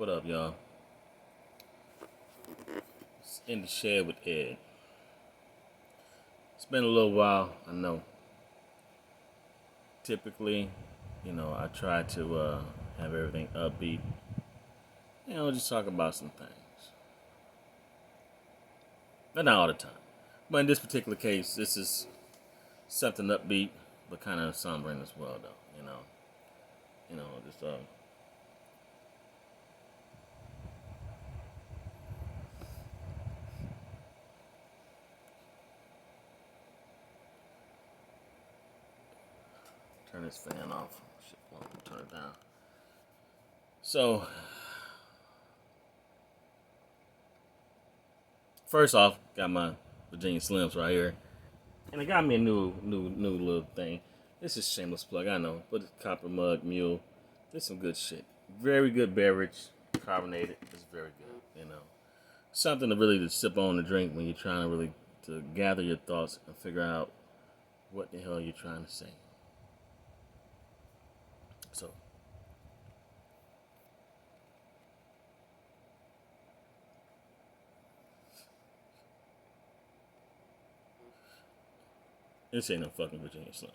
What up, y'all? It's in the shed with Ed. It's been a little while, I know. Typically, I try to have everything upbeat. Just talk about some things. But not all the time. But in this particular case, this is something upbeat, but kind of sombering as well, though. Just turn this fan off. Shit, well, turn it down. So, first off, got my Virginia Slims right here, and it got me a new little thing. This is shameless plug, I know, but it's Copper Mug Mule. This is some good shit. Very good beverage, carbonated. It's very good. Something to really to sip on and drink when you're trying to really to gather your thoughts and figure out what the hell you're trying to say. So, this ain't no fucking Virginia Slim.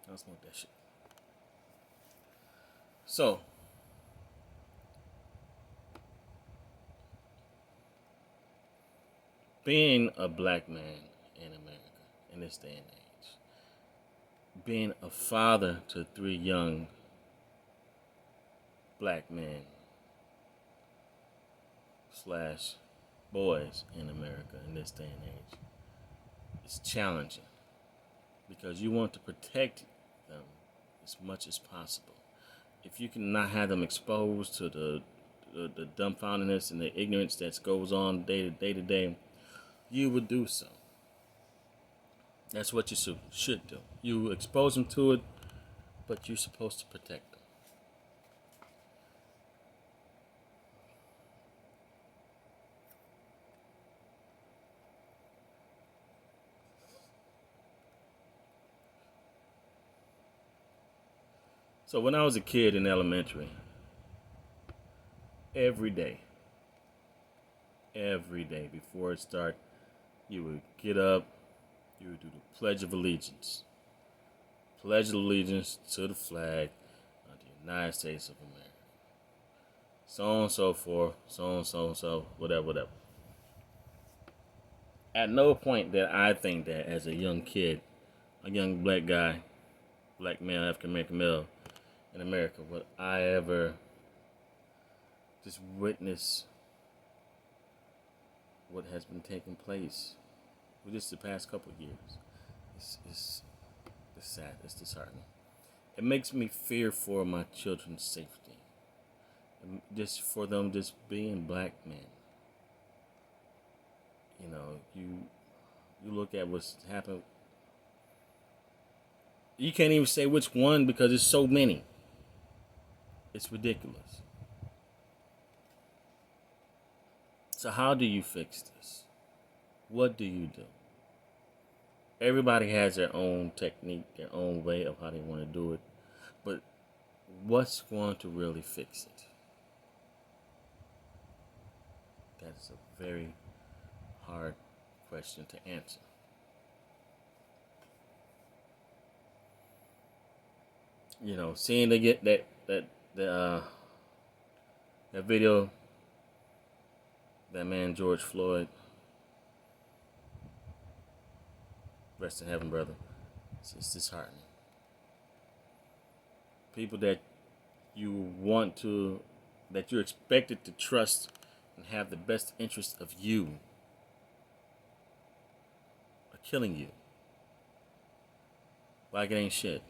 I don't smoke that shit. So, being a black man in America in this day and age, being a father to 3 young black men slash boys in America in this day and age, it's challenging because you want to protect them as much as possible. If you can not have them exposed to the dumbfoundedness and the ignorance that goes on day to day, you would do so. That's what you should do. You expose them to it, but you're supposed to protect them. So when I was a kid in elementary, every day before it started, you would get up, you would do the Pledge of Allegiance. Pledge of Allegiance to the flag of the United States of America. So on and so forth, so, whatever. At no point did I think that as a young kid, a young black guy, black male, African American male in America, would I ever just witness what has been taking place for just the past couple of years. It's sad. It's disheartening. It makes me fear for my children's safety. And just for them just being black men. You look at what's happened. You can't even say which one because there's so many. It's ridiculous. So how do you fix this? What do you do? Everybody has their own technique, their own way of how they want to do it. But what's going to really fix it? That's a very hard question to answer. Seeing they get that video, that man George Floyd, rest in heaven, brother. It's disheartening. People that you're expected to trust and have the best interest of you are killing you. Like it ain't shit.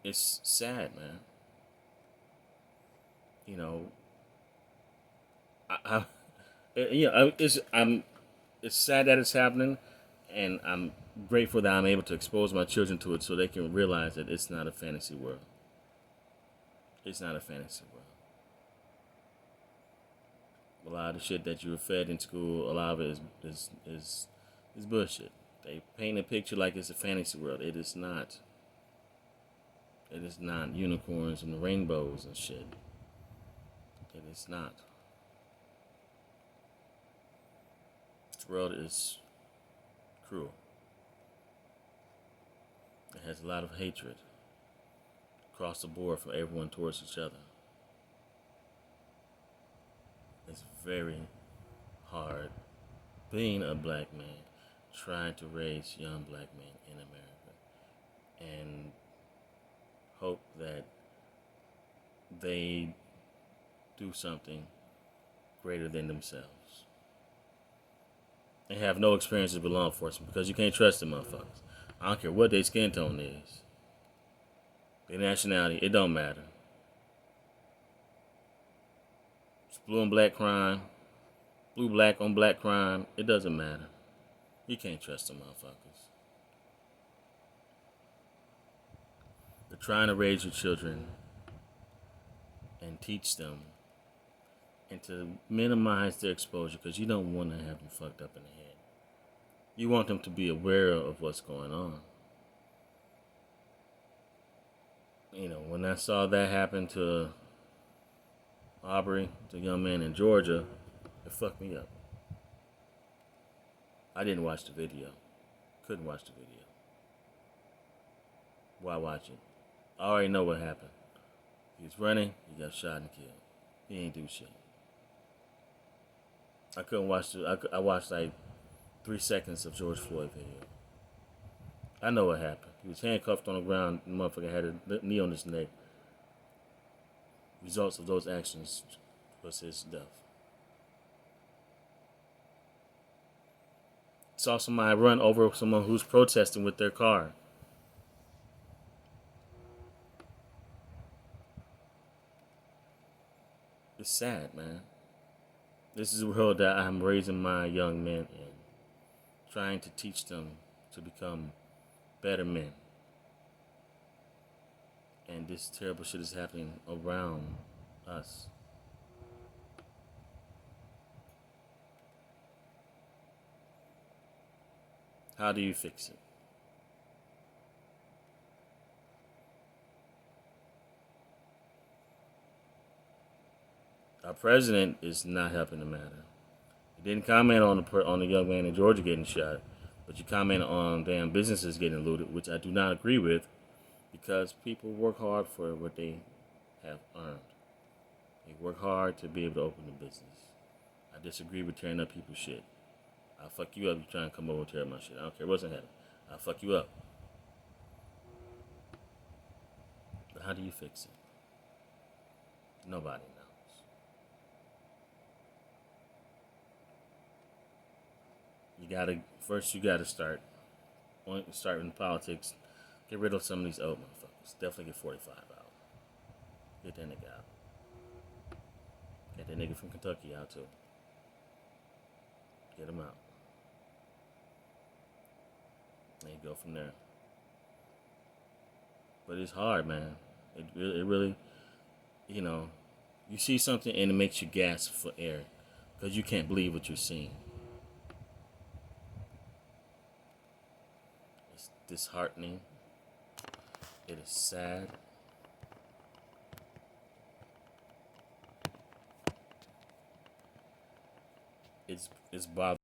It's sad, man. I it's sad that it's happening, and I'm grateful that I'm able to expose my children to it so they can realize that it's not a fantasy world. It's not a fantasy world. A lot of the shit that you were fed in school, a lot of it is bullshit. They paint a picture like it's a fantasy world. It is not. It is not unicorns and rainbows and shit. It is not. This world is cruel. It has a lot of hatred across the board from everyone towards each other. It's very hard being a black man trying to raise young black men in America and hope that they do something greater than themselves. They have no experiences with law enforcement because you can't trust them motherfuckers. I don't care what their skin tone is. Their nationality, it don't matter. It's blue and black crime, blue black on black crime, it doesn't matter. You can't trust them motherfuckers. They're trying to raise your children and teach them and to minimize their exposure because you don't want to have them fucked up in the head. You want them to be aware of what's going on. You know, when I saw that happen to Aubrey, the young man in Georgia, it fucked me up. I didn't watch the video. Couldn't watch the video. Why watch it? I already know what happened. He was running, he got shot and killed. He ain't do shit. I couldn't watch I watched like 3 seconds of George Floyd video. I know what happened. He was handcuffed on the ground. The motherfucker had a knee on his neck. Results of those actions was his death. Saw somebody run over someone who's protesting with their car. It's sad, man. This is the world that I'm raising my young men in. Trying to teach them to become better men. And this terrible shit is happening around us. How do you fix it? Our president is not helping the matter. He didn't comment on the young man in Georgia getting shot, but you comment on damn businesses getting looted, which I do not agree with, because people work hard for what they have earned. They work hard to be able to open a business. I disagree with tearing up people's shit. I'll fuck you up if you try and come over and tear up my shit. I don't care what's in heaven. I'll fuck you up. But how do you fix it? Nobody knows. You gotta start in politics. Get rid of some of these old motherfuckers. Definitely get 45 out. Get that nigga out. Get that nigga from Kentucky out too. Get him out. And you go from there. But it's hard, man. It really, you know, you see something and it makes you gasp for air because you can't believe what you're seeing. It's disheartening. It is sad. It's bothering.